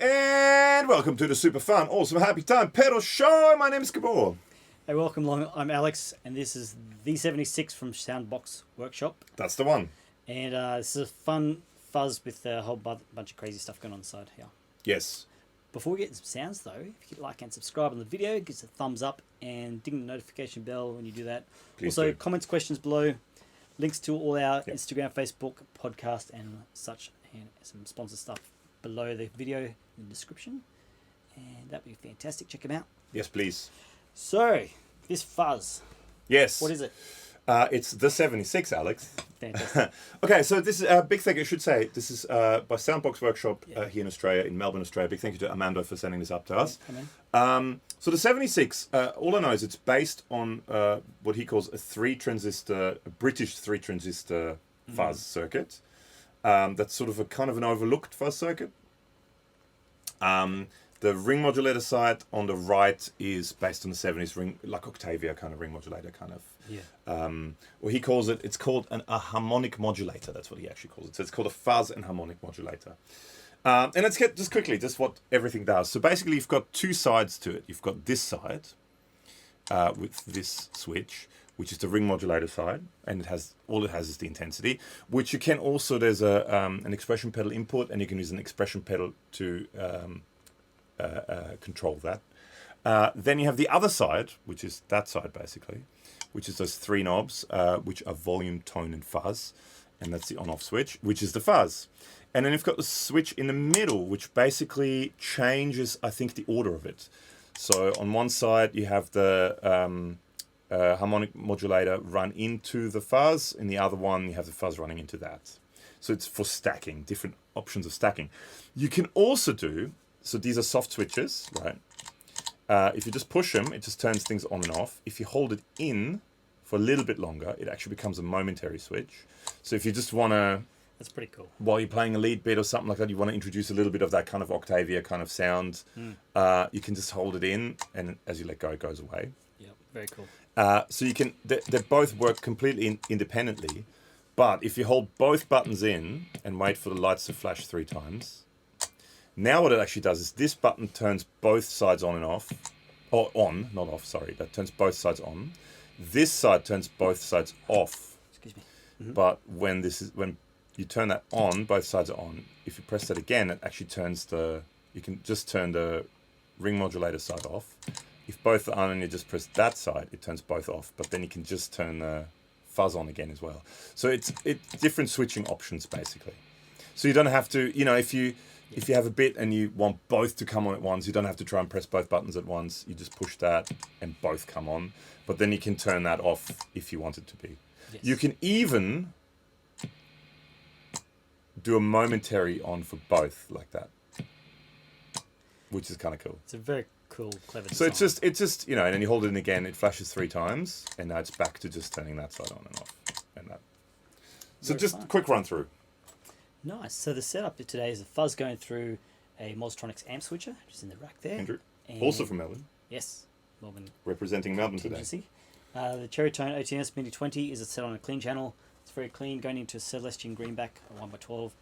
And welcome to the super fun, awesome, happy time pedal show. My name is Gabor. Hey, welcome along. I'm Alex, and this is the 76 from Soundbox Workshop. That's the one. And this is a fun fuzz with a whole bunch of crazy stuff going on inside here. Yes. Before we get into some sounds, though, if you could like and subscribe on the video, give us a thumbs up and ding the notification bell when you do that. Please also, do. comments, questions below, links to all our Instagram, Facebook, podcast, and such, and some sponsor stuff below the video in the description. And that'd be fantastic. Check them out. Yes, please. So, this fuzz. Yes. What is it? It's the 76, Alex. Fantastic. Okay, so this is a big thing, I should say. This is by Soundbox Workshop here in Australia, in Melbourne, Australia. Big thank you to Armando for sending this up to us. So the 76, all I know is it's based on what he calls a British three transistor fuzz circuit. That's sort of a kind of an overlooked fuzz circuit. The ring modulator side on the right is based on the 70s ring, like Octavia kind of ring modulator kind of. Yeah. Well, he calls it, it's called a harmonic modulator. That's what he actually calls it. So it's called a fuzz and harmonic modulator. And let's get just quickly, just what everything does. So basically you've got two sides to it. You've got this side with this switch, which is the ring modulator side, and it has all it has is the intensity, which you can also, there's an expression pedal input, and you can use an expression pedal to control that. Then you have the other side, which is that side basically, which is those three knobs, which are volume, tone, and fuzz, and that's the on-off switch, which is the fuzz. And then you've got the switch in the middle, which basically changes, I think, the order of it. So on one side you have the harmonic modulator run into the fuzz, in the other one you have the fuzz running into that. So it's for stacking, different options of stacking. You can also do, so these are soft switches, right? If you just push them, it just turns things on and off. If you hold it in for a little bit longer, it actually becomes a momentary switch. So if you just want to, that's pretty cool. While you're playing a lead bit or something like that, you want to introduce a little bit of that kind of Octavia kind of sound, you can just hold it in, and as you let go, it goes away. Yeah, very cool. So you can, they both work completely independently, but if you hold both buttons in and wait for the lights to flash 3 times, now what it actually does is this button turns both sides on and off, or on, not off, sorry, that turns both sides on. This side turns both sides off. Excuse me. But when you turn that on, both sides are on. If you press that again, it actually turns you can just turn the ring modulator side off. If both are on and you just press that side, it turns both off, but then you can just turn the fuzz on again as well. So it's different switching options basically. So you don't have to, if you have a bit and you want both to come on at once, you don't have to try and press both buttons at once. You just push that and both come on. But then you can turn that off if you want it to be. Yes. You can even do a momentary on for both like that, which is kind of cool. It's a very cool, clever design. So it's just, and then you hold it in again, it flashes 3 times, and now it's back to just turning that side on and off. And that. So very just fun. A quick run through. Nice. So the setup today is a fuzz going through a Mozztronics Amp Switcher, which is in the rack there. Andrew, also from Melbourne. Yes, Melbourne. Representing Melbourne today. The Cherry Tone OTS Mini 20 is set on a clean channel. It's very clean, going into a Celestian greenback, a 1x12.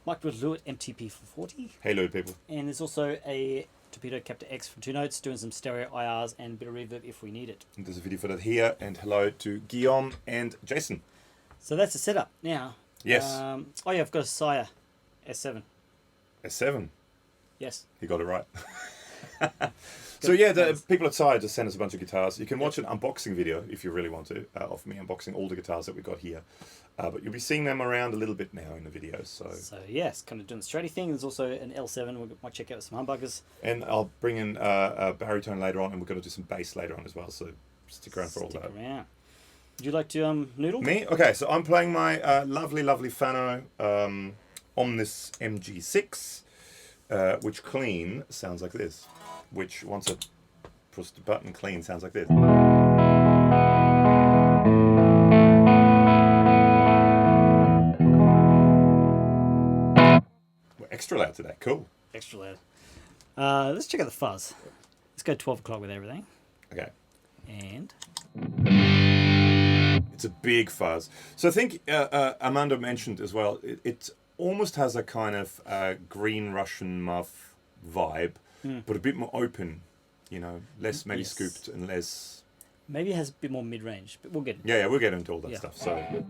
Mic with LEWITT MTP440. Hey, LEWITT people. And there's also a Torpedo Captor X from 2 notes, doing some stereo IRs and a bit of reverb if we need it. And there's a video for that here, and hello to Guillaume and Jason. So that's the setup. Now, yes. I've got a Sire S7. S7? Yes. You got it right. So yeah, the people at Sire just sent us a bunch of guitars. You can watch an unboxing video if you really want to, of me unboxing all the guitars that we got here. But you'll be seeing them around a little bit now in the videos. So yes, kind of doing the straighty thing. There's also an L7. We might check out some humbuggers. And I'll bring in a baritone later on, and we're going to do some bass later on as well. So stick around for all that. Stick around. Would you like to noodle? Me? Okay, so I'm playing my lovely Fano Omnis MG6, which clean sounds like this. Which, once I push the button, clean sounds like this. We're extra loud today. Cool. Extra loud. Let's check out the fuzz. Let's go 12 o'clock with everything. Okay. And it's a big fuzz. So I think Armando mentioned as well, it almost has a kind of green Russian muff vibe, but a bit more open, you know, less maybe Yes. scooped and less. Maybe it has a bit more mid-range, but we'll get into Yeah, we'll get into all that Yeah. stuff. So.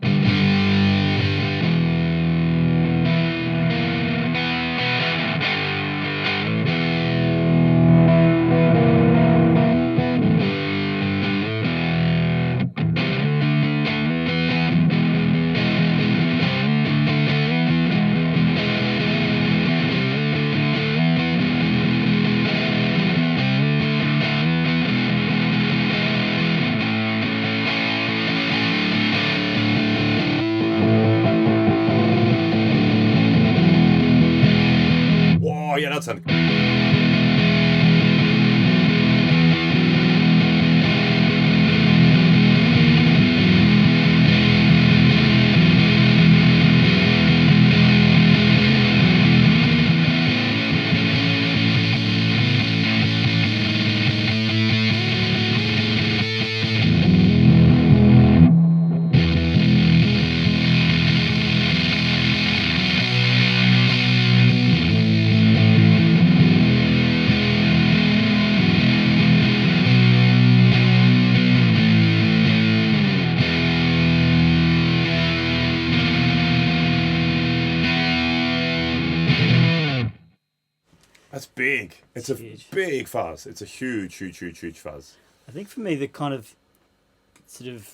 Oh yeah, that's a. That's big. It's a huge. big fuzz. It's a huge fuzz. I think for me, the kind of sort of,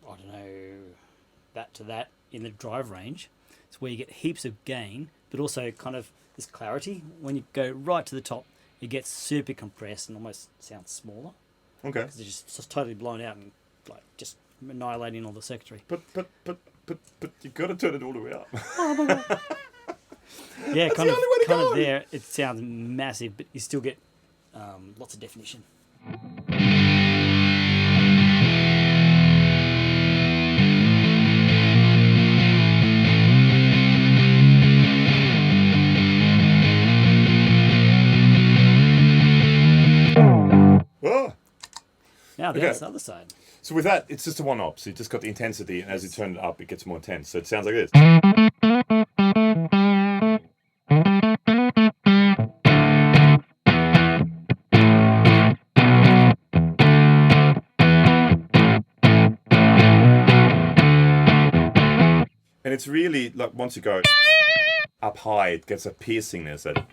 I don't know, that to that in the drive range, it's where you get heaps of gain, but also kind of this clarity. When you go right to the top, it gets super compressed and almost sounds smaller Okay. because it's just totally blown out and like just annihilating all the circuitry. But you got to turn it all the way up. Yeah, That's kind the of only way to kind go. of there. It sounds massive, but you still get lots of definition. Oh. Now Okay. there's the other side. So with that, it's just a one knob. So you just got the intensity, and as you turn it up, it gets more intense. So it sounds like this. And it's really like once you go up high, it gets a piercingness that.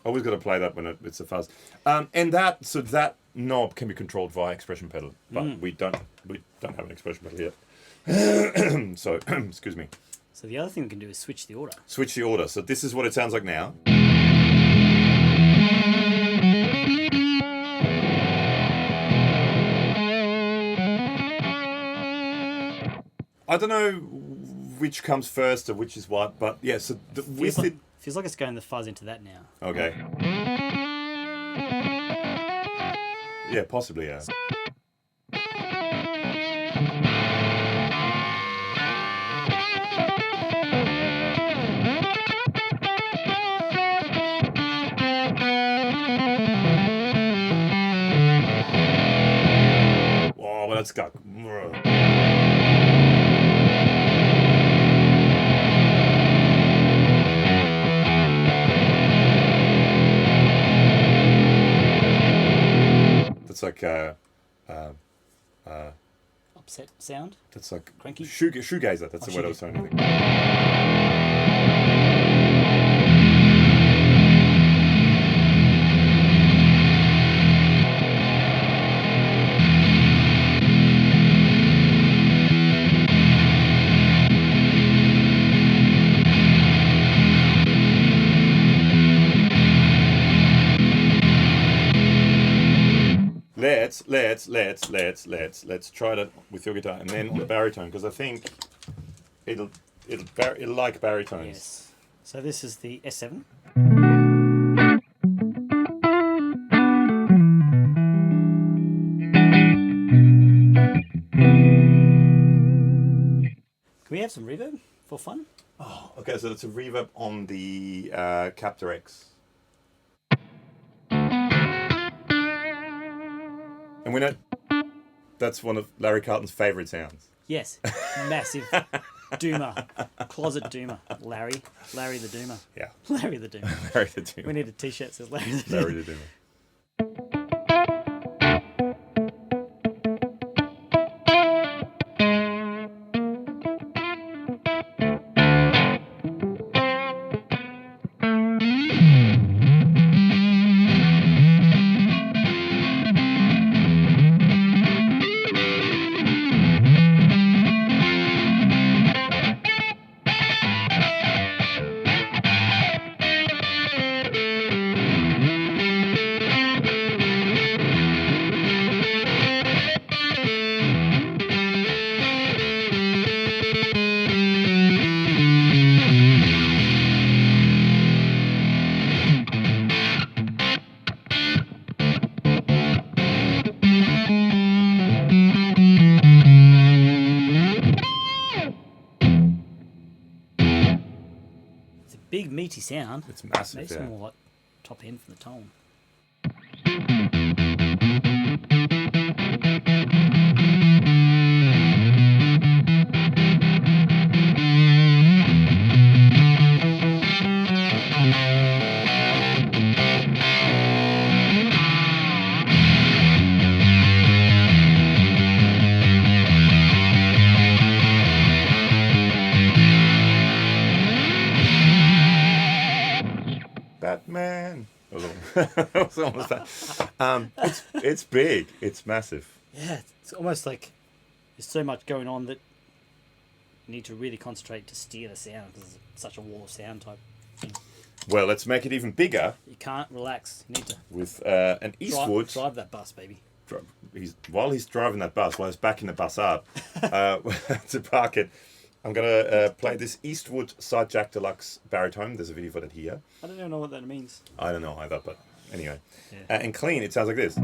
Always got to play that when it's a fuzz, and that knob can be controlled via expression pedal, but we don't have an expression pedal yet. So excuse me. So the other thing we can do is switch the order. Switch the order. So this is what it sounds like now. I don't know which comes first or which is what, but yeah. So with it. Feels like it's going the fuzz into that now. Okay. Yeah, possibly, yeah. Whoa, well, that's got. That's like Upset sound. that's like Cranky? shoegazer. That's Oh, the word I was trying to think. Let's try that with your guitar and then on the baritone because I think it'll like baritones. Yes. So this is the S7. we have some reverb for fun? Oh, okay, so it's a reverb on the Captor X. And we know that's one of Larry Carlton's favourite sounds. Yes, massive doomer, closet doomer. Larry the doomer. Yeah. Larry the doomer. Larry the Doomer. We need a t-shirt that says Larry the Doomer. Larry the Doomer. Big meaty sound. It's massive, Makes yeah. more like top end from the tone. Batman. That was almost that. It's big. It's massive. Yeah, it's almost like there's so much going on that you need to really concentrate to steer the sound because it's such a wall of sound type thing. Well, let's make it even bigger You can't relax. You need to with an Eastwood. drive that bus, baby. While he's driving that bus, while he's backing the bus up to park it, I'm going to play this Eastwood Side Jack Deluxe Baritone. There's a video for that here. I don't even know what that means. I don't know either, but anyway. Yeah. And clean, it sounds like this.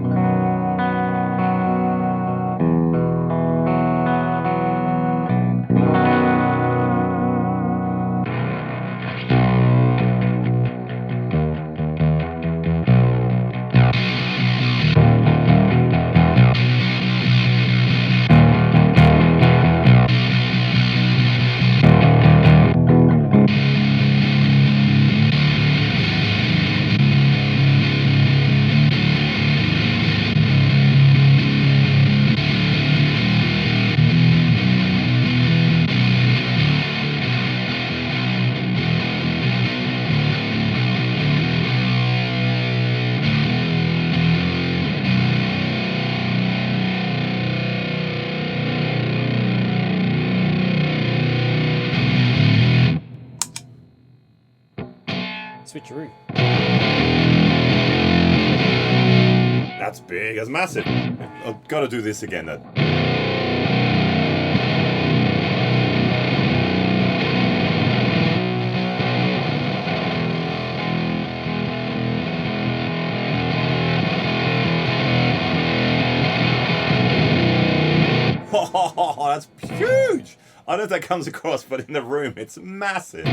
Switcheroo. That's big. That's massive. I've got to do this again. That. Oh, that's huge. I don't know if that comes across, but in the room, it's massive.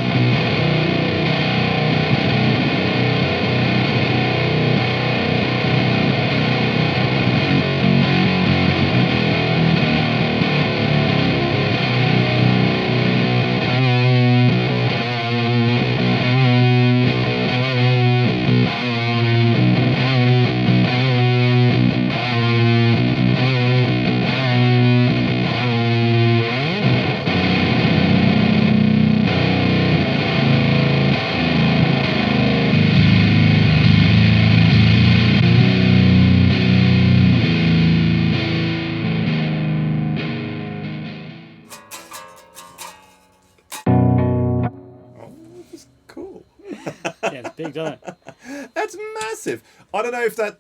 Yeah, it's big, doesn't it? That's massive. I don't know if that,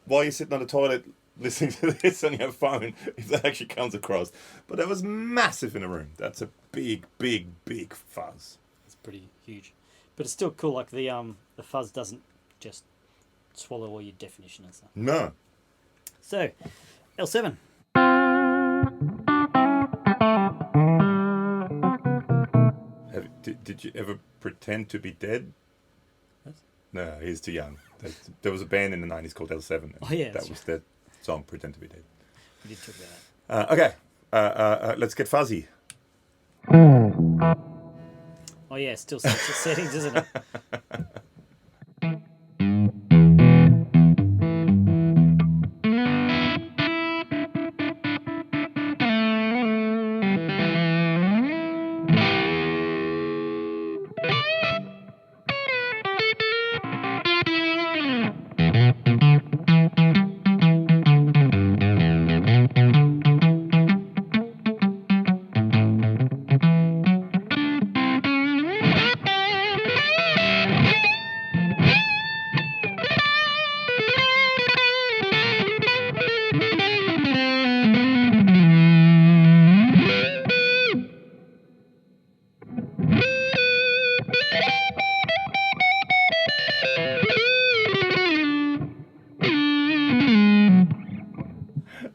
while you're sitting on the toilet listening to this on your phone, if that actually comes across. But that was massive in the room. That's a big, big, big fuzz. It's pretty huge. But it's still cool, like the fuzz doesn't just swallow all your definition and stuff. No. So, L7. Did you ever pretend to be dead? No, he's too young. There was a band in the 90s called L7. Oh, yeah. That was their song, Pretend to be Dead. We did talk about that. Okay. Let's get fuzzy. Oh, yeah, still settings, isn't it?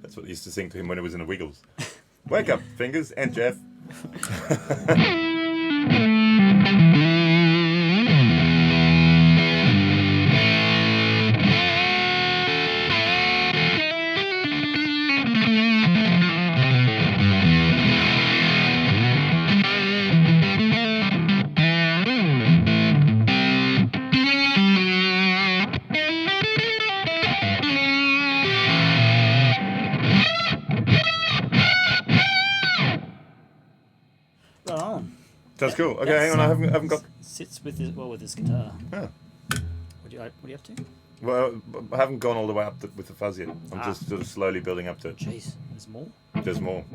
That's what I used to sing to him when he was in the Wiggles. Wake up, Fingers and Jeff. That's cool. Okay, hang on. I haven't got. Sits with this guitar. Oh. What do you have to? Well, I haven't gone all the way up with the fuzz yet. I'm just sort of slowly building up to it. Jeez, there's more. There's more.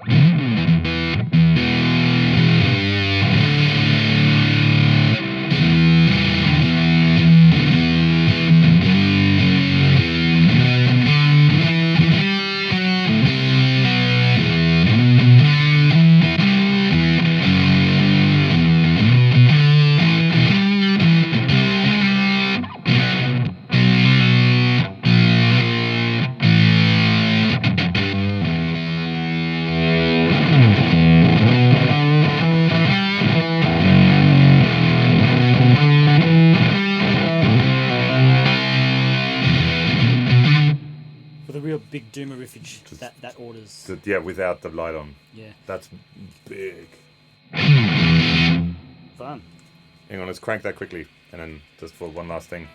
Big doomer riffage that orders. Yeah, without the light on. Yeah. That's big. Fun. Hang on, let's crank that quickly, and then just for one last thing.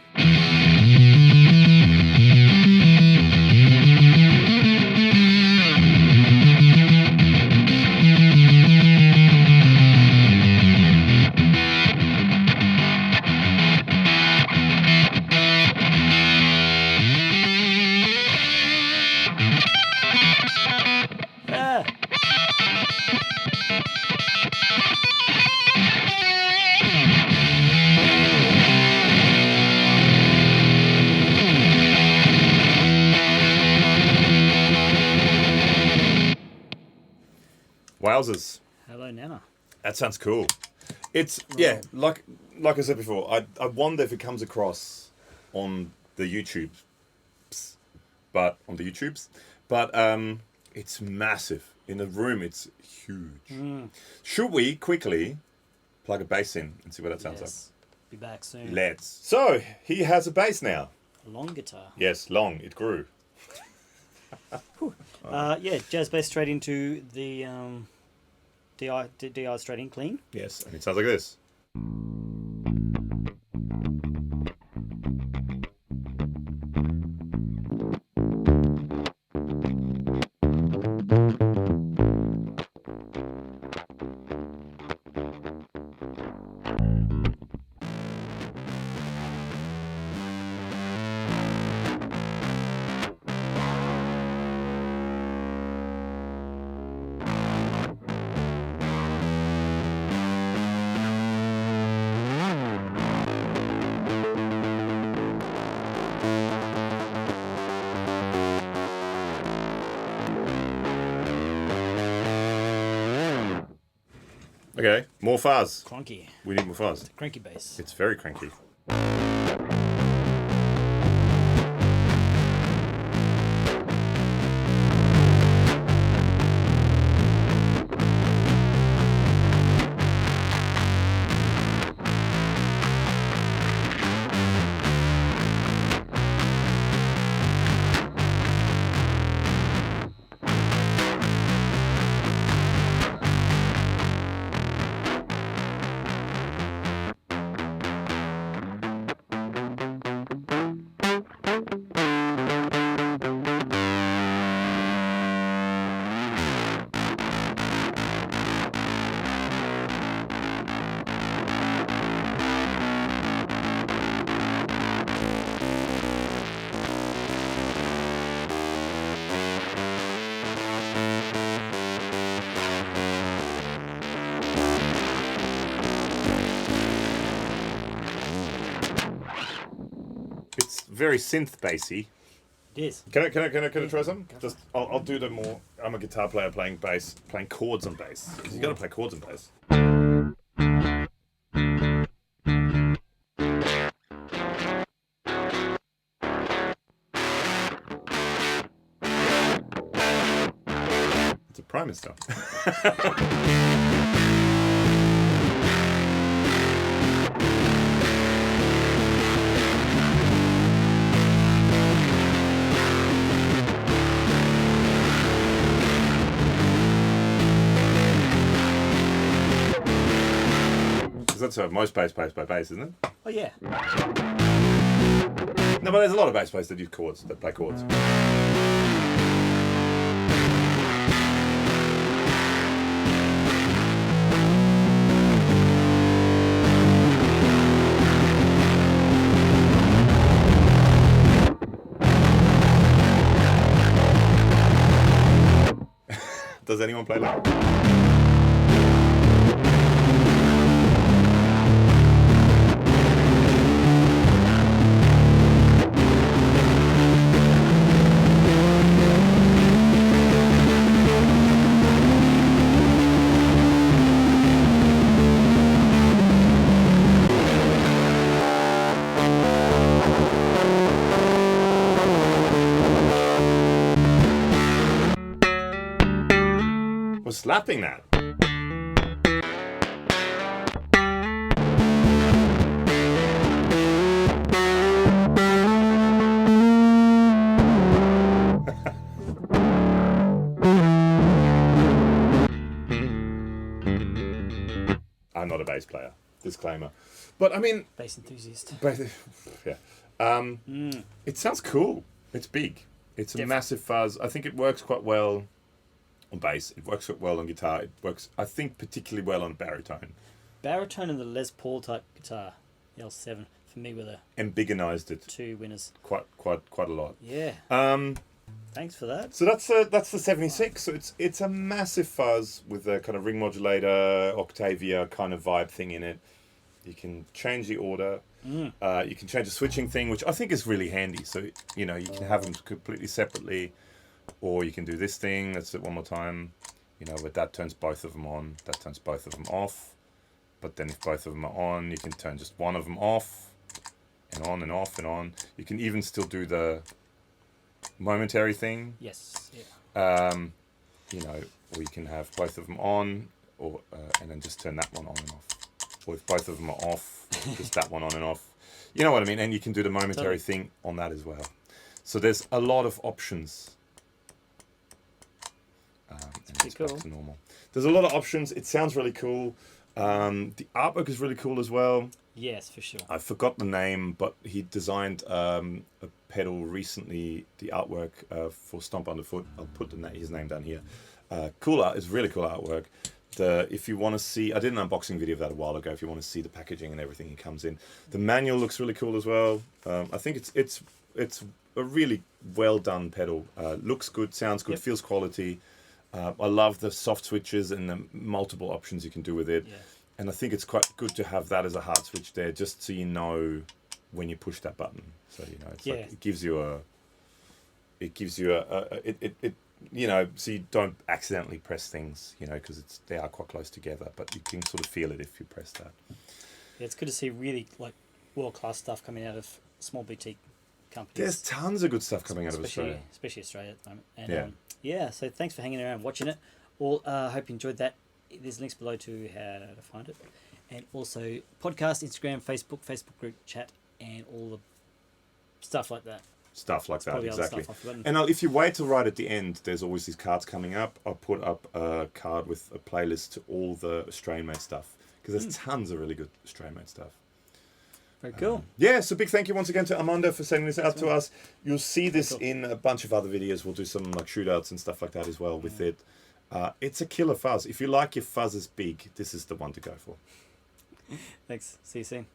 Wowzers. Hello, Nana. That sounds cool. It's, yeah, like I said before, I wonder if it comes across on the YouTubes, but it's massive. In the room, it's huge. Should we quickly plug a bass in and see what that sounds like? Be back soon. Let's. So, he has a bass now. A long guitar. Yes, long. It grew. Yeah, jazz bass straight into the DI straight in clean. Yes, and it sounds like this. Okay, more fuzz. Cranky. We need more fuzz. It's a cranky bass. It's very cranky. very synth bassy. It is. Can I try some? Just I'll do the more. I'm a guitar player playing bass, playing chords on bass. You got to play chords on bass. It's a primer stuff. That's how most bass plays by bass, isn't it? Oh yeah. No, but there's a lot of bass players that use chords, that play chords. Does anyone play like that? We're slapping that. I'm not a bass player. Disclaimer. But I mean, Bass enthusiast. Yeah. It sounds cool. It's big. It's a massive fuzz. I think it works quite well on bass. It works quite well on guitar. It works, I think, particularly well on baritone. Baritone and the Les Paul type guitar, the L7, for me were the Ambigonized it two winners. quite a lot. Yeah. Thanks for that. So that's the 76. So it's a massive fuzz with a kind of ring modulator, Octavia kind of vibe thing in it. You can change the order. You can change the switching thing, which I think is really handy. So you know you can have them completely separately, or you can do this thing. Let's do it one more time. You know, but that turns both of them on. That turns both of them off. But then if both of them are on, you can turn just one of them off, and on and off and on. You can even still do the momentary thing. Yes. Yeah. You know, or you can have both of them on, or and then just turn that one on and off. Or if both of them are off, just that one on and off. You know what I mean? And you can do the momentary thing on that as well. So there's a lot of options. And it's cool. back to normal. There's a lot of options. It sounds really cool. The artwork is really cool as well. Yes, for sure. I forgot the name, but he designed a pedal recently, the artwork for Stomp Underfoot. I'll put his name down here. Cool art. It's really cool artwork. If you want to see, I did an unboxing video of that a while ago. If you want to see the packaging and everything it comes in, the manual looks really cool as well. I think it's a really well done pedal. Looks good, sounds good, feels quality. I love the soft switches and the multiple options you can do with it. Yeah. And I think it's quite good to have that as a hard switch there, just so you know when you push that button. So you know, it's like it gives you a you know, so you don't accidentally press things, you know, because they are quite close together, but you can sort of feel it if you press that. Yeah, it's good to see really like world-class stuff coming out of small boutique companies. There's tons of good stuff coming out of Australia. Especially Australia at the moment. And, so thanks for hanging around watching it. Hope you enjoyed that. There's links below to how to find it. And also podcast, Instagram, Facebook group chat, and all the stuff like that. Stuff like that, exactly. And if you wait till right at the end, there's always these cards coming up. I'll put up a card with a playlist to all the Australian-made stuff, because there's tons of really good Australian-made stuff. Very cool. So big thank you once again to Armando for sending this out to us. You'll see this in a bunch of other videos. We'll do some like shootouts and stuff like that as well with it. It's a killer fuzz. If you like your fuzzes big, this is the one to go for. Thanks. See you soon.